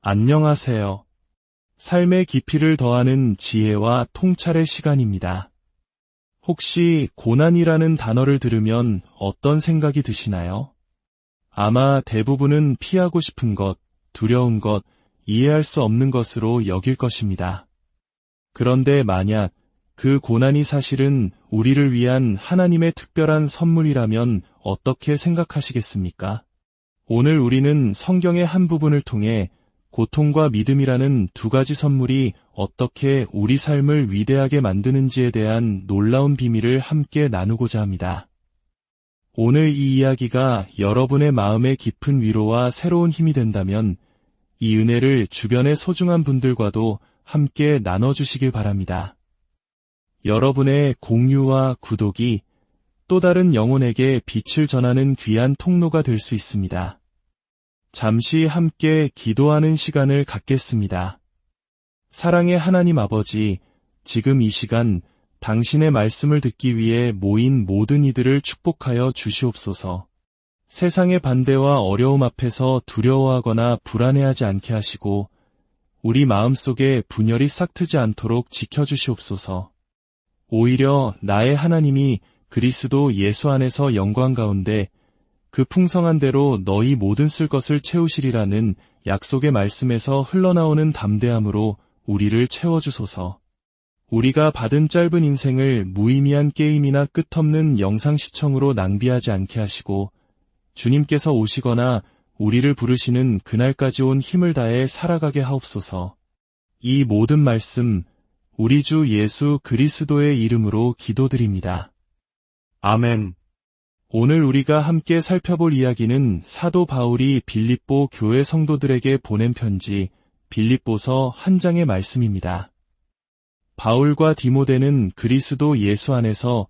안녕하세요. 삶의 깊이를 더하는 지혜와 통찰의 시간입니다. 혹시 고난이라는 단어를 들으면 어떤 생각이 드시나요? 아마 대부분은 피하고 싶은 것, 두려운 것, 이해할 수 없는 것으로 여길 것입니다. 그런데 만약 그 고난이 사실은 우리를 위한 하나님의 특별한 선물이라면 어떻게 생각하시겠습니까? 오늘 우리는 성경의 한 부분을 통해 고통과 믿음이라는 두 가지 선물이 어떻게 우리 삶을 위대하게 만드는지에 대한 놀라운 비밀을 함께 나누고자 합니다. 오늘 이 이야기가 여러분의 마음에 깊은 위로와 새로운 힘이 된다면 이 은혜를 주변의 소중한 분들과도 함께 나눠주시길 바랍니다. 여러분의 공유와 구독이 또 다른 영혼에게 빛을 전하는 귀한 통로가 될 수 있습니다. 잠시 함께 기도하는 시간을 갖겠습니다. 사랑의 하나님 아버지, 지금 이 시간 당신의 말씀을 듣기 위해 모인 모든 이들을 축복하여 주시옵소서. 세상의 반대와 어려움 앞에서 두려워하거나 불안해하지 않게 하시고 우리 마음속에 분열이 싹트지 않도록 지켜주시옵소서. 오히려 나의 하나님이 그리스도 예수 안에서 영광 가운데 그 풍성한 대로 너희 모든 쓸 것을 채우시리라는 약속의 말씀에서 흘러나오는 담대함으로 우리를 채워주소서. 우리가 받은 짧은 인생을 무의미한 게임이나 끝없는 영상 시청으로 낭비하지 않게 하시고 주님께서 오시거나 우리를 부르시는 그날까지 온 힘을 다해 살아가게 하옵소서. 이 모든 말씀 우리 주 예수 그리스도의 이름으로 기도드립니다. 아멘. 오늘 우리가 함께 살펴볼 이야기는 사도 바울이 빌립보 교회 성도들에게 보낸 편지 빌립보서 한 장의 말씀입니다. 바울과 디모데는 그리스도 예수 안에서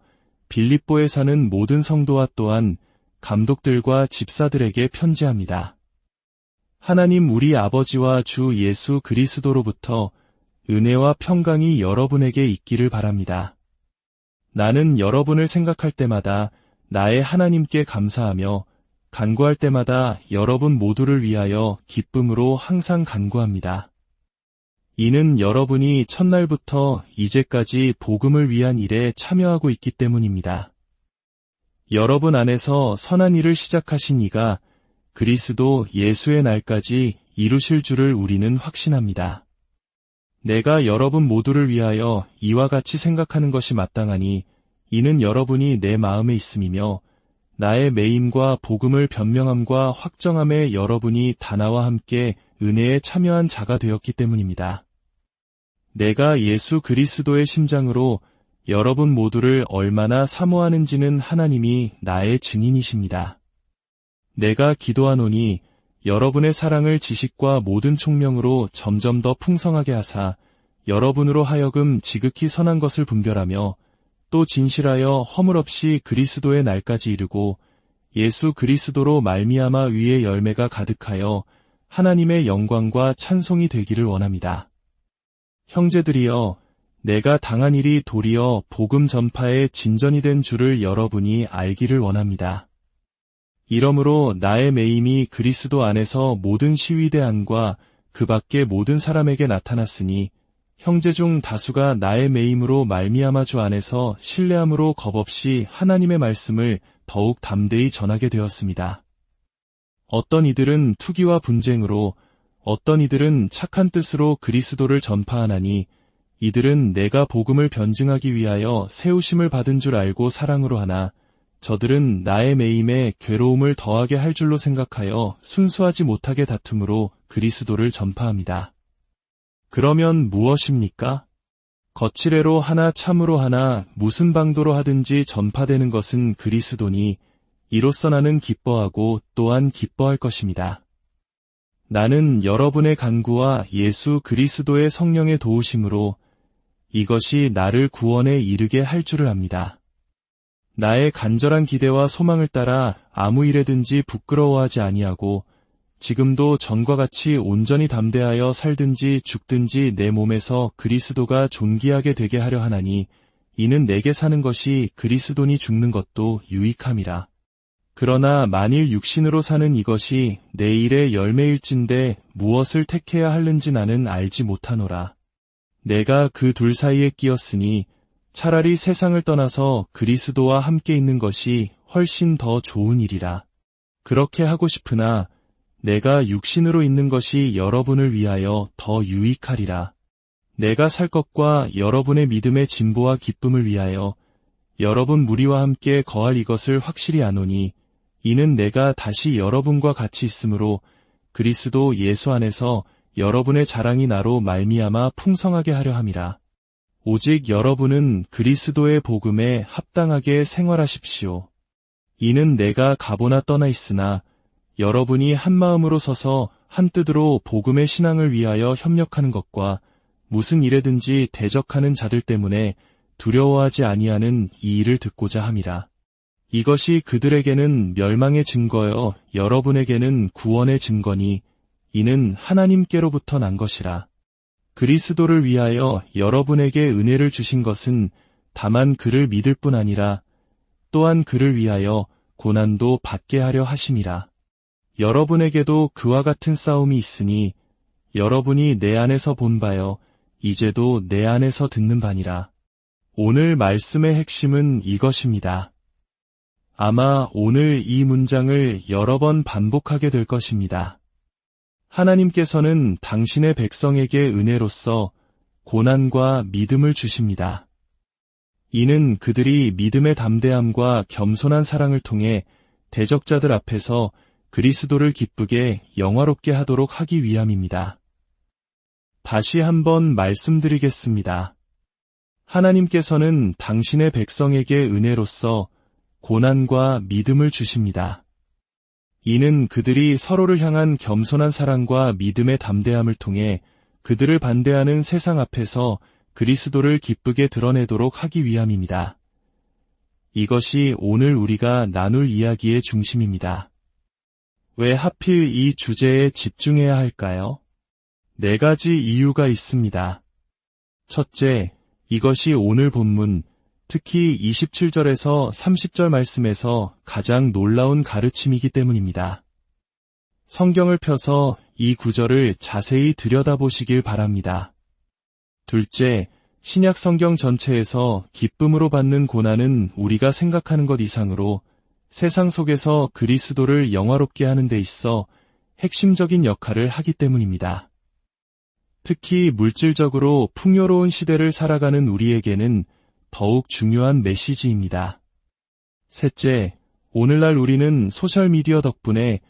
빌립보에 사는 모든 성도와 또한 감독들과 집사들에게 편지합니다. 하나님 우리 아버지와 주 예수 그리스도로부터 은혜와 평강이 여러분에게 있기를 바랍니다. 나는 여러분을 생각할 때마다 나의 하나님께 감사하며 간구할 때마다 여러분 모두를 위하여 기쁨으로 항상 간구합니다. 이는 여러분이 첫날부터 이제까지 복음을 위한 일에 참여하고 있기 때문입니다. 여러분 안에서 선한 일을 시작하신 이가 그리스도 예수의 날까지 이루실 줄을 우리는 확신합니다. 내가 여러분 모두를 위하여 이와 같이 생각하는 것이 마땅하니 이는 여러분이 내 마음에 있음이며 나의 매임과 복음을 변명함과 확정함에 여러분이 다 나와 함께 은혜에 참여한 자가 되었기 때문입니다. 내가 예수 그리스도의 심장으로 여러분 모두를 얼마나 사모하는지는 하나님이 나의 증인이십니다. 내가 기도하노니 여러분의 사랑을 지식과 모든 총명으로 점점 더 풍성하게 하사 여러분으로 하여금 지극히 선한 것을 분별하며 또 진실하여 허물 없이 그리스도의 날까지 이르고 예수 그리스도로 말미암아 위의 열매가 가득하여 하나님의 영광과 찬송이 되기를 원합니다. 형제들이여, 내가 당한 일이 도리어 복음 전파의 진전이 된 줄을 여러분이 알기를 원합니다. 이러므로 나의 매임이 그리스도 안에서 모든 시위대 안과 그 밖의 모든 사람에게 나타났으니 형제 중 다수가 나의 매임으로 말미암아 주 안에서 신뢰함으로 겁없이 하나님의 말씀을 더욱 담대히 전하게 되었습니다. 어떤 이들은 투기와 분쟁으로, 어떤 이들은 착한 뜻으로 그리스도를 전파하나니 이들은 내가 복음을 변증하기 위하여 세우심을 받은 줄 알고 사랑으로 하나 저들은 나의 매임에 괴로움을 더하게 할 줄로 생각하여 순수하지 못하게 다툼으로 그리스도를 전파합니다. 그러면 무엇입니까? 거칠애로 하나 참으로 하나 무슨 방도로 하든지 전파되는 것은 그리스도니 이로써 나는 기뻐하고 또한 기뻐할 것입니다. 나는 여러분의 간구와 예수 그리스도의 성령의 도우심으로 이것이 나를 구원에 이르게 할 줄을 압니다. 나의 간절한 기대와 소망을 따라 아무 일에든지 부끄러워하지 아니하고 지금도 전과 같이 온전히 담대하여 살든지 죽든지 내 몸에서 그리스도가 존귀하게 되게 하려 하나니 이는 내게 사는 것이 그리스도니 죽는 것도 유익함이라. 그러나 만일 육신으로 사는 이것이 내 일의 열매일진데 무엇을 택해야 하는지 나는 알지 못하노라. 내가 그 둘 사이에 끼었으니 차라리 세상을 떠나서 그리스도와 함께 있는 것이 훨씬 더 좋은 일이라. 그렇게 하고 싶으나 내가 육신으로 있는 것이 여러분을 위하여 더 유익하리라. 내가 살 것과 여러분의 믿음의 진보와 기쁨을 위하여 여러분 무리와 함께 거할 이것을 확실히 아노니 이는 내가 다시 여러분과 같이 있으므로 그리스도 예수 안에서 여러분의 자랑이 나로 말미암아 풍성하게 하려 함이라. 오직 여러분은 그리스도의 복음에 합당하게 생활하십시오. 이는 내가 가보나 떠나 있으나 여러분이 한 마음으로 서서 한 뜻으로 복음의 신앙을 위하여 협력하는 것과 무슨 일에든지 대적하는 자들 때문에 두려워하지 아니하는 이 일을 듣고자 함이라. 이것이 그들에게는 멸망의 증거여 여러분에게는 구원의 증거니 이는 하나님께로부터 난 것이라. 그리스도를 위하여 여러분에게 은혜를 주신 것은 다만 그를 믿을 뿐 아니라 또한 그를 위하여 고난도 받게 하려 하심이라. 여러분에게도 그와 같은 싸움이 있으니 여러분이 내 안에서 본 바여 이제도 내 안에서 듣는 바니라. 오늘 말씀의 핵심은 이것입니다. 아마 오늘 이 문장을 여러 번 반복하게 될 것입니다. 하나님께서는 당신의 백성에게 은혜로서 고난과 믿음을 주십니다. 이는 그들이 믿음의 담대함과 겸손한 사랑을 통해 대적자들 앞에서 그리스도를 기쁘게 영화롭게 하도록 하기 위함입니다. 다시 한번 말씀드리겠습니다. 하나님께서는 당신의 백성에게 은혜로서 고난과 믿음을 주십니다. 이는 그들이 서로를 향한 겸손한 사랑과 믿음의 담대함을 통해 그들을 반대하는 세상 앞에서 그리스도를 기쁘게 드러내도록 하기 위함입니다. 이것이 오늘 우리가 나눌 이야기의 중심입니다. 왜 하필 이 주제에 집중해야 할까요? 4가지 이유가 있습니다. 첫째, 이것이 오늘 본문, 특히 27절에서 30절 말씀에서 가장 놀라운 가르침이기 때문입니다. 성경을 펴서 이 구절을 자세히 들여다보시길 바랍니다. 둘째, 신약 성경 전체에서 기쁨으로 받는 고난은 우리가 생각하는 것 이상으로 세상 속에서 그리스도를 영화롭게 하는 데 있어 핵심적인 역할을 하기 때문입니다. 특히 물질적으로 풍요로운 시대를 살아가는 우리에게는 더욱 중요한 메시지입니다. 셋째, 오늘날 우리는 소셜미디어 덕분에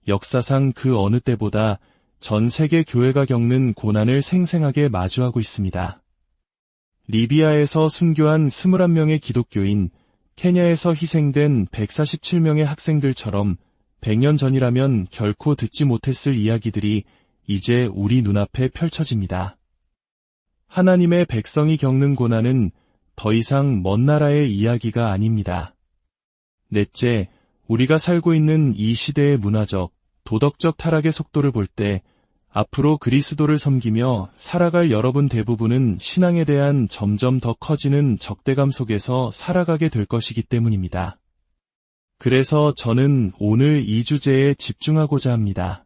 역사상 그 어느 때보다 전 세계 교회가 겪는 고난을 생생하게 마주하고 있습니다. 리비아에서 순교한 21명의 기독교인, 케냐에서 희생된 147명의 학생들처럼 100년 전이라면 결코 듣지 못했을 이야기들이 이제 우리 눈앞에 펼쳐집니다. 하나님의 백성이 겪는 고난은 더 이상 먼 나라의 이야기가 아닙니다. 넷째, 우리가 살고 있는 이 시대의 문화적, 도덕적 타락의 속도를 볼 때 앞으로 그리스도를 섬기며 살아갈 여러분 대부분은 신앙에 대한 점점 더 커지는 적대감 속에서 살아가게 될 것이기 때문입니다. 그래서 저는 오늘 이 주제에 집중하고자 합니다.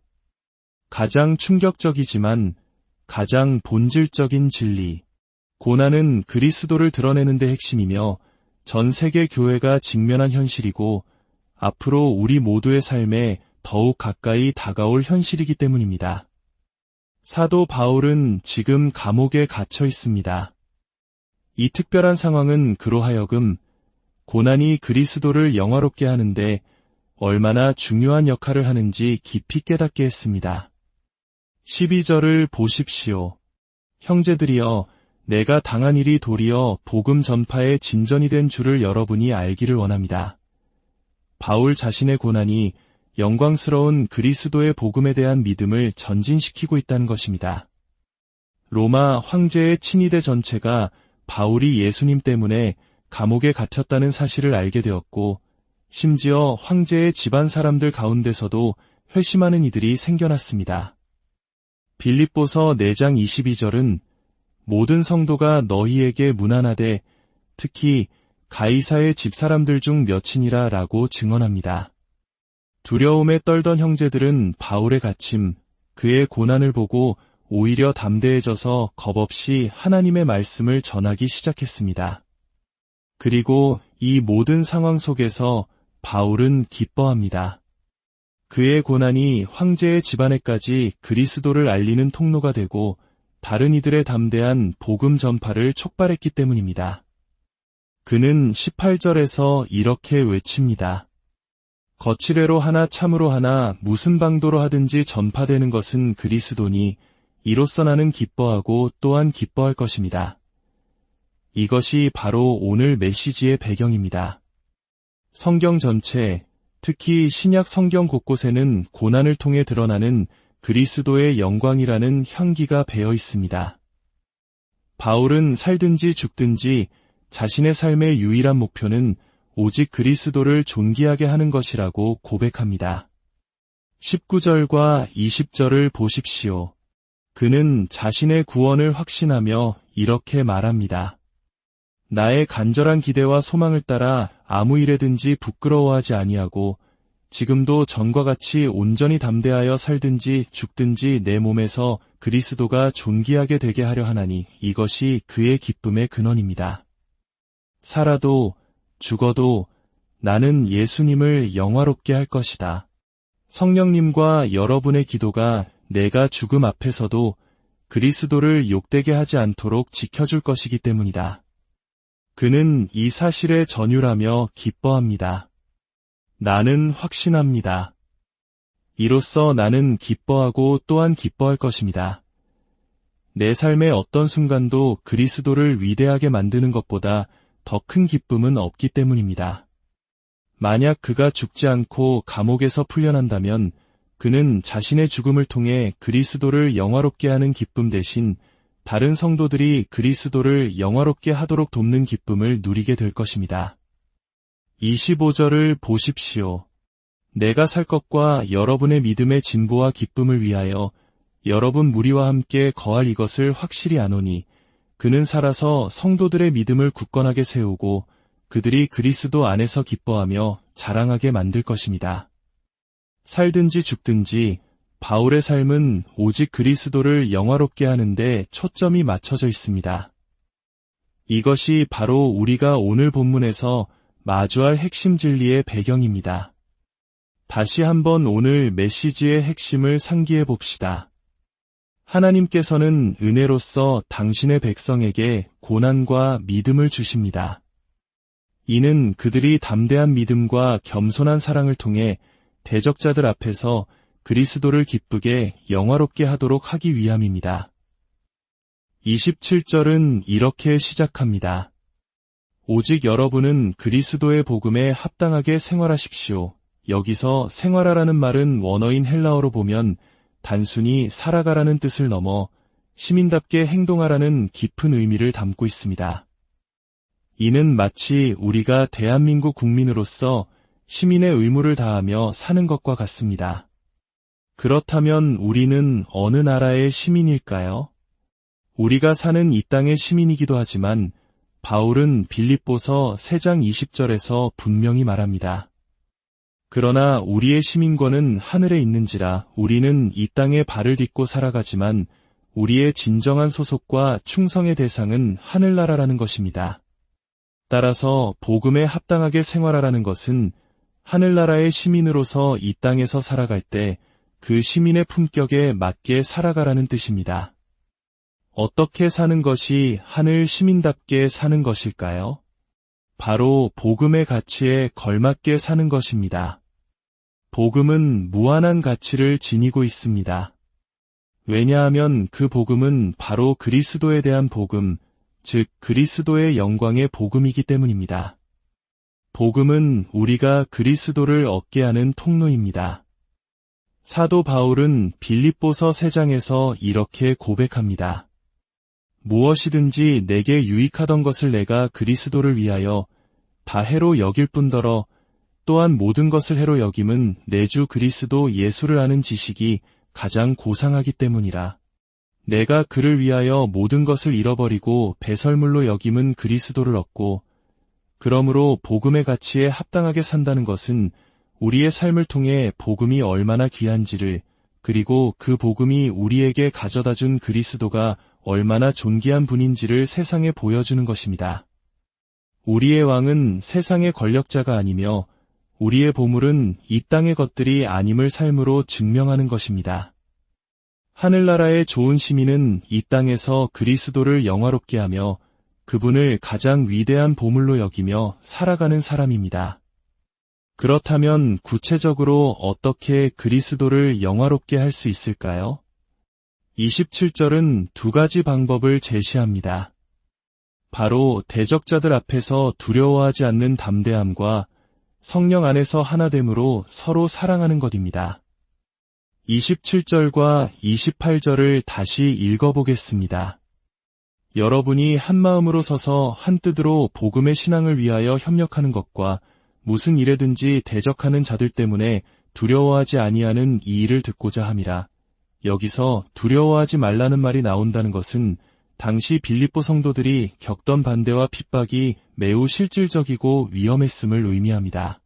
가장 충격적이지만 가장 본질적인 진리. 고난은 그리스도를 드러내는 데 핵심이며 전 세계 교회가 직면한 현실이고 앞으로 우리 모두의 삶에 더욱 가까이 다가올 현실이기 때문입니다. 사도 바울은 지금 감옥에 갇혀 있습니다. 이 특별한 상황은 그로 하여금 고난이 그리스도를 영화롭게 하는데 얼마나 중요한 역할을 하는지 깊이 깨닫게 했습니다. 12절을 보십시오. 형제들이여, 내가 당한 일이 도리어 복음 전파의 진전이 된 줄을 여러분이 알기를 원합니다. 바울 자신의 고난이 영광스러운 그리스도의 복음에 대한 믿음을 전진시키고 있다는 것입니다. 로마 황제의 친위대 전체가 바울이 예수님 때문에 감옥에 갇혔다는 사실을 알게 되었고, 심지어 황제의 집안 사람들 가운데서도 회심하는 이들이 생겨났습니다. 빌립보서 4장 22절은 모든 성도가 너희에게 문안하되 특히 가이사의 집사람들 중 몇이니라 라고 증언합니다. 두려움에 떨던 형제들은 바울의 갇힘, 그의 고난을 보고 오히려 담대해져서 겁없이 하나님의 말씀을 전하기 시작했습니다. 그리고 이 모든 상황 속에서 바울은 기뻐합니다. 그의 고난이 황제의 집안에까지 그리스도를 알리는 통로가 되고 다른 이들의 담대한 복음 전파를 촉발했기 때문입니다. 그는 18절에서 이렇게 외칩니다. 거칠애로 하나 참으로 하나 무슨 방도로 하든지 전파되는 것은 그리스도니 이로써 나는 기뻐하고 또한 기뻐할 것입니다. 이것이 바로 오늘 메시지의 배경입니다. 성경 전체, 특히 신약 성경 곳곳에는 고난을 통해 드러나는 그리스도의 영광이라는 향기가 배어 있습니다. 바울은 살든지 죽든지 자신의 삶의 유일한 목표는 오직 그리스도를 존귀하게 하는 것이라고 고백합니다. 19절과 20절을 보십시오. 그는 자신의 구원을 확신하며 이렇게 말합니다. 나의 간절한 기대와 소망을 따라 아무 일에든지 부끄러워하지 아니하고 지금도 전과 같이 온전히 담대하여 살든지 죽든지 내 몸에서 그리스도가 존귀하게 되게 하려 하나니 이것이 그의 기쁨의 근원입니다. 살아도 죽어도 나는 예수님을 영화롭게 할 것이다. 성령님과 여러분의 기도가 내가 죽음 앞에서도 그리스도를 욕되게 하지 않도록 지켜줄 것이기 때문이다. 그는 이 사실에 전율하며 기뻐합니다. 나는 확신합니다. 이로써 나는 기뻐하고 또한 기뻐할 것입니다. 내 삶의 어떤 순간도 그리스도를 위대하게 만드는 것보다 더 큰 기쁨은 없기 때문입니다. 만약 그가 죽지 않고 감옥에서 풀려난다면 그는 자신의 죽음을 통해 그리스도를 영화롭게 하는 기쁨 대신 다른 성도들이 그리스도를 영화롭게 하도록 돕는 기쁨을 누리게 될 것입니다. 25절을 보십시오. 내가 살 것과 여러분의 믿음의 진보와 기쁨을 위하여 여러분 무리와 함께 거할 이것을 확실히 아노니 그는 살아서 성도들의 믿음을 굳건하게 세우고 그들이 그리스도 안에서 기뻐하며 자랑하게 만들 것입니다. 살든지 죽든지 바울의 삶은 오직 그리스도를 영화롭게 하는데 초점이 맞춰져 있습니다. 이것이 바로 우리가 오늘 본문에서 마주할 핵심 진리의 배경입니다. 다시 한번 오늘 메시지의 핵심을 상기해 봅시다. 하나님께서는 은혜로서 당신의 백성에게 고난과 믿음을 주십니다. 이는 그들이 담대한 믿음과 겸손한 사랑을 통해 대적자들 앞에서 그리스도를 기쁘게 영화롭게 하도록 하기 위함입니다. 27절은 이렇게 시작합니다. 오직 여러분은 그리스도의 복음에 합당하게 생활하십시오. 여기서 생활하라는 말은 원어인 헬라어로 보면 단순히 살아가라는 뜻을 넘어 시민답게 행동하라는 깊은 의미를 담고 있습니다. 이는 마치 우리가 대한민국 국민으로서 시민의 의무를 다하며 사는 것과 같습니다. 그렇다면 우리는 어느 나라의 시민일까요? 우리가 사는 이 땅의 시민이기도 하지만 바울은 빌립보서 3장 20절에서 분명히 말합니다. 그러나 우리의 시민권은 하늘에 있는지라 우리는 이 땅에 발을 딛고 살아가지만 우리의 진정한 소속과 충성의 대상은 하늘나라라는 것입니다. 따라서 복음에 합당하게 생활하라는 것은 하늘나라의 시민으로서 이 땅에서 살아갈 때 그 시민의 품격에 맞게 살아가라는 뜻입니다. 어떻게 사는 것이 하늘 시민답게 사는 것일까요? 바로 복음의 가치에 걸맞게 사는 것입니다. 복음은 무한한 가치를 지니고 있습니다. 왜냐하면 그 복음은 바로 그리스도에 대한 복음, 즉 그리스도의 영광의 복음이기 때문입니다. 복음은 우리가 그리스도를 얻게 하는 통로입니다. 사도 바울은 빌립보서 3장에서 이렇게 고백합니다. 무엇이든지 내게 유익하던 것을 내가 그리스도를 위하여 다 해로 여길 뿐더러 또한 모든 것을 해로 여김은 내 주 그리스도 예수를 아는 지식이 가장 고상하기 때문이라. 내가 그를 위하여 모든 것을 잃어버리고 배설물로 여김은 그리스도를 얻고 그러므로 복음의 가치에 합당하게 산다는 것은 우리의 삶을 통해 복음이 얼마나 귀한지를, 그리고 그 복음이 우리에게 가져다준 그리스도가 얼마나 존귀한 분인지를 세상에 보여주는 것입니다. 우리의 왕은 세상의 권력자가 아니며 우리의 보물은 이 땅의 것들이 아님을 삶으로 증명하는 것입니다. 하늘나라의 좋은 시민은 이 땅에서 그리스도를 영화롭게 하며 그분을 가장 위대한 보물로 여기며 살아가는 사람입니다. 그렇다면 구체적으로 어떻게 그리스도를 영화롭게 할 수 있을까요? 27절은 두 가지 방법을 제시합니다. 바로 대적자들 앞에서 두려워하지 않는 담대함과 성령 안에서 하나됨으로 서로 사랑하는 것입니다. 27절과 28절을 다시 읽어보겠습니다. 여러분이 한마음으로 서서 한뜻으로 복음의 신앙을 위하여 협력하는 것과 무슨 일에든지 대적하는 자들 때문에 두려워하지 아니하는 이 일을 듣고자 함이라. 여기서 두려워하지 말라는 말이 나온다는 것은 당시 빌립보 성도들이 겪던 반대와 핍박이 매우 실질적이고 위험했음을 의미합니다.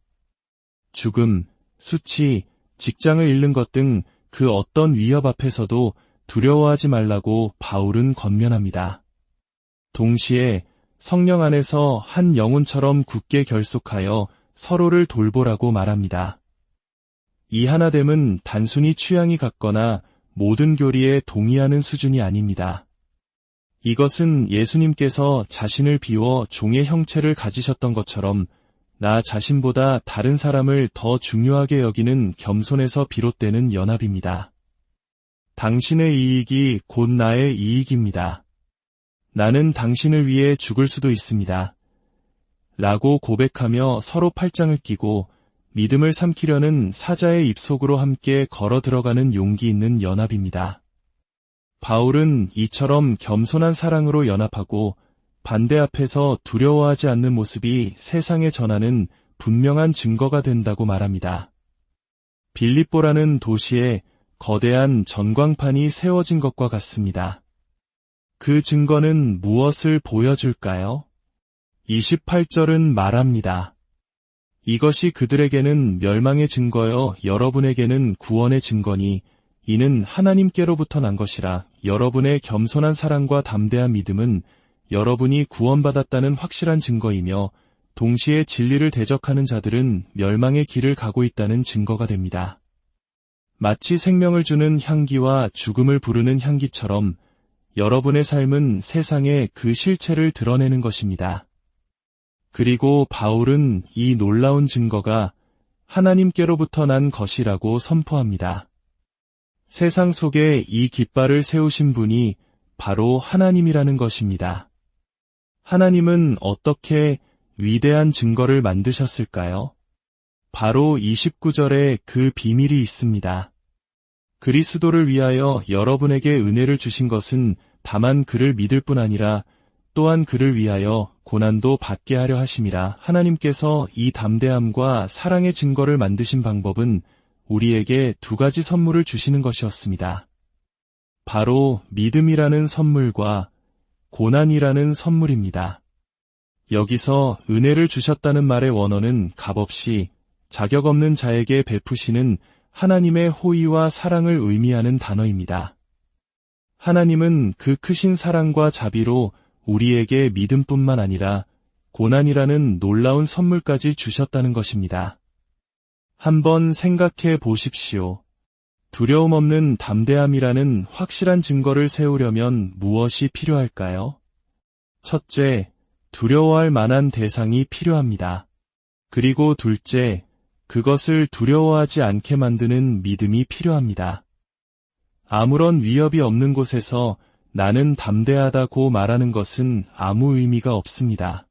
죽음, 수치, 직장을 잃는 것 등 그 어떤 위협 앞에서도 두려워하지 말라고 바울은 권면합니다. 동시에 성령 안에서 한 영혼처럼 굳게 결속하여 서로를 돌보라고 말합니다. 이 하나됨은 단순히 취향이 같거나 모든 교리에 동의하는 수준이 아닙니다. 이것은 예수님께서 자신을 비워 종의 형체를 가지셨던 것처럼 나 자신보다 다른 사람을 더 중요하게 여기는 겸손에서 비롯되는 연합입니다. 당신의 이익이 곧 나의 이익입니다. 나는 당신을 위해 죽을 수도 있습니다. 라고 고백하며 서로 팔짱을 끼고 믿음을 삼키려는 사자의 입속으로 함께 걸어 들어가는 용기 있는 연합입니다. 바울은 이처럼 겸손한 사랑으로 연합하고 반대 앞에서 두려워하지 않는 모습이 세상에 전하는 분명한 증거가 된다고 말합니다. 빌립보라는 도시에 거대한 전광판이 세워진 것과 같습니다. 그 증거는 무엇을 보여줄까요? 28절은 말합니다. 이것이 그들에게는 멸망의 증거여 여러분에게는 구원의 증거니 이는 하나님께로부터 난 것이라. 여러분의 겸손한 사랑과 담대한 믿음은 여러분이 구원받았다는 확실한 증거이며 동시에 진리를 대적하는 자들은 멸망의 길을 가고 있다는 증거가 됩니다. 마치 생명을 주는 향기와 죽음을 부르는 향기처럼 여러분의 삶은 세상에 그 실체를 드러내는 것입니다. 그리고 바울은 이 놀라운 증거가 하나님께로부터 난 것이라고 선포합니다. 세상 속에 이 깃발을 세우신 분이 바로 하나님이라는 것입니다. 하나님은 어떻게 위대한 증거를 만드셨을까요? 바로 29절에 그 비밀이 있습니다. 그리스도를 위하여 여러분에게 은혜를 주신 것은 다만 그를 믿을 뿐 아니라 또한 그를 위하여 고난도 받게 하려 하심이라. 하나님께서 이 담대함과 사랑의 증거를 만드신 방법은 우리에게 두 가지 선물을 주시는 것이었습니다. 바로 믿음이라는 선물과 고난이라는 선물입니다. 여기서 은혜를 주셨다는 말의 원어는 값없이 자격 없는 자에게 베푸시는 하나님의 호의와 사랑을 의미하는 단어입니다. 하나님은 그 크신 사랑과 자비로 우리에게 믿음뿐만 아니라 고난이라는 놀라운 선물까지 주셨다는 것입니다. 한번 생각해 보십시오. 두려움 없는 담대함이라는 확실한 증거를 세우려면 무엇이 필요할까요? 첫째, 두려워할 만한 대상이 필요합니다. 그리고 둘째, 그것을 두려워하지 않게 만드는 믿음이 필요합니다. 아무런 위협이 없는 곳에서 나는 담대하다고 말하는 것은 아무 의미가 없습니다.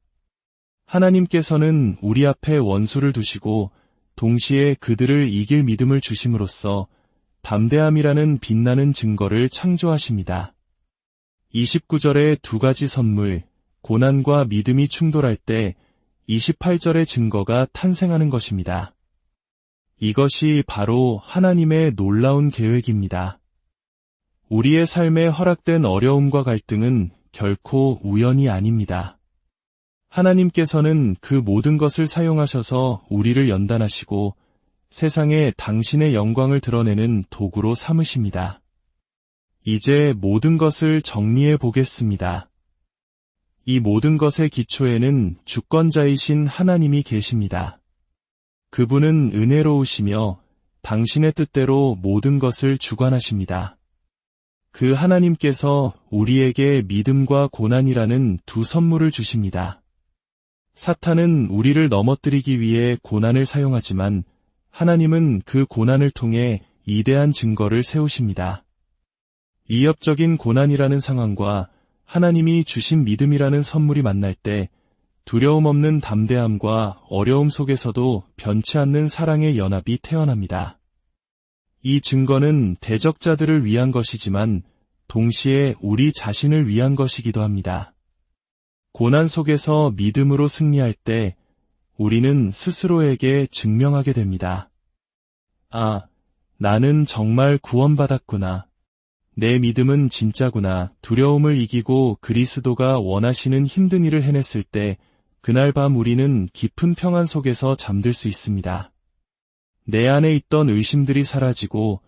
하나님께서는 우리 앞에 원수를 두시고 동시에 그들을 이길 믿음을 주심으로써 담대함이라는 빛나는 증거를 창조하십니다. 29절의 두 가지 선물, 고난과 믿음이 충돌할 때 28절의 증거가 탄생하는 것입니다. 이것이 바로 하나님의 놀라운 계획입니다. 우리의 삶에 허락된 어려움과 갈등은 결코 우연이 아닙니다. 하나님께서는 그 모든 것을 사용하셔서 우리를 연단하시고 세상에 당신의 영광을 드러내는 도구로 삼으십니다. 이제 모든 것을 정리해 보겠습니다. 이 모든 것의 기초에는 주권자이신 하나님이 계십니다. 그분은 은혜로우시며 당신의 뜻대로 모든 것을 주관하십니다. 그 하나님께서 우리에게 믿음과 고난이라는 두 선물을 주십니다. 사탄은 우리를 넘어뜨리기 위해 고난을 사용하지만 하나님은 그 고난을 통해 이대한 증거를 세우십니다. 이협적인 고난이라는 상황과 하나님이 주신 믿음이라는 선물이 만날 때 두려움 없는 담대함과 어려움 속에서도 변치 않는 사랑의 연합이 태어납니다. 이 증거는 대적자들을 위한 것이지만 동시에 우리 자신을 위한 것이기도 합니다. 고난 속에서 믿음으로 승리할 때 우리는 스스로에게 증명하게 됩니다. 아, 나는 정말 구원받았구나. 내 믿음은 진짜구나. 두려움을 이기고 그리스도가 원하시는 힘든 일을 해냈을 때 그날 밤 우리는 깊은 평안 속에서 잠들 수 있습니다. 내 안에 있던 의심들이 사라지고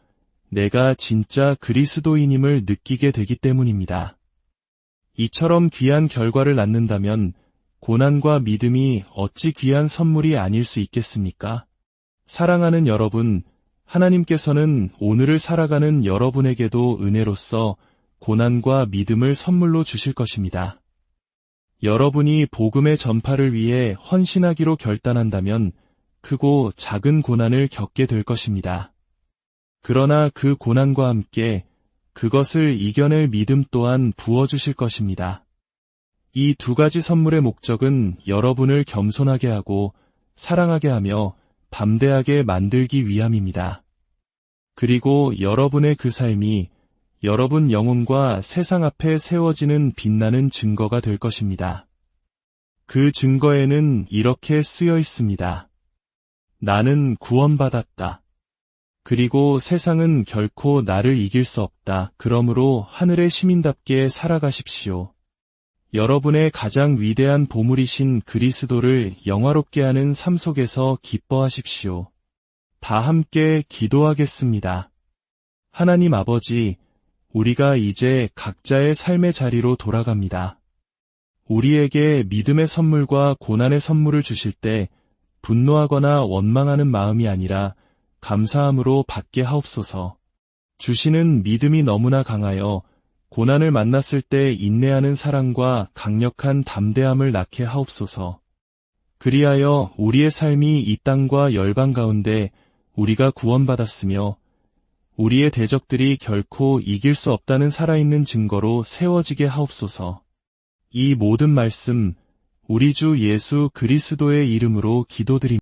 내가 진짜 그리스도인임을 느끼게 되기 때문입니다. 이처럼 귀한 결과를 낳는다면 고난과 믿음이 어찌 귀한 선물이 아닐 수 있겠습니까? 사랑하는 여러분, 하나님께서는 오늘을 살아가는 여러분에게도 은혜로서 고난과 믿음을 선물로 주실 것입니다. 여러분이 복음의 전파를 위해 헌신하기로 결단한다면 크고 작은 고난을 겪게 될 것입니다. 그러나 그 고난과 함께 그것을 이겨낼 믿음 또한 부어주실 것입니다. 이 두 가지 선물의 목적은 여러분을 겸손하게 하고 사랑하게 하며 담대하게 만들기 위함입니다. 그리고 여러분의 그 삶이 여러분 영혼과 세상 앞에 세워지는 빛나는 증거가 될 것입니다. 그 증거에는 이렇게 쓰여 있습니다. 나는 구원받았다. 그리고 세상은 결코 나를 이길 수 없다. 그러므로 하늘의 시민답게 살아가십시오. 여러분의 가장 위대한 보물이신 그리스도를 영화롭게 하는 삶 속에서 기뻐하십시오. 다 함께 기도하겠습니다. 하나님 아버지, 우리가 이제 각자의 삶의 자리로 돌아갑니다. 우리에게 믿음의 선물과 고난의 선물을 주실 때 분노하거나 원망하는 마음이 아니라 감사함으로 받게 하옵소서. 주시는 믿음이 너무나 강하여 고난을 만났을 때 인내하는 사랑과 강력한 담대함을 낳게 하옵소서. 그리하여 우리의 삶이 이 땅과 열방 가운데 우리가 구원받았으며 우리의 대적들이 결코 이길 수 없다는 살아있는 증거로 세워지게 하옵소서. 이 모든 말씀 우리 주 예수 그리스도의 이름으로 기도드립니다.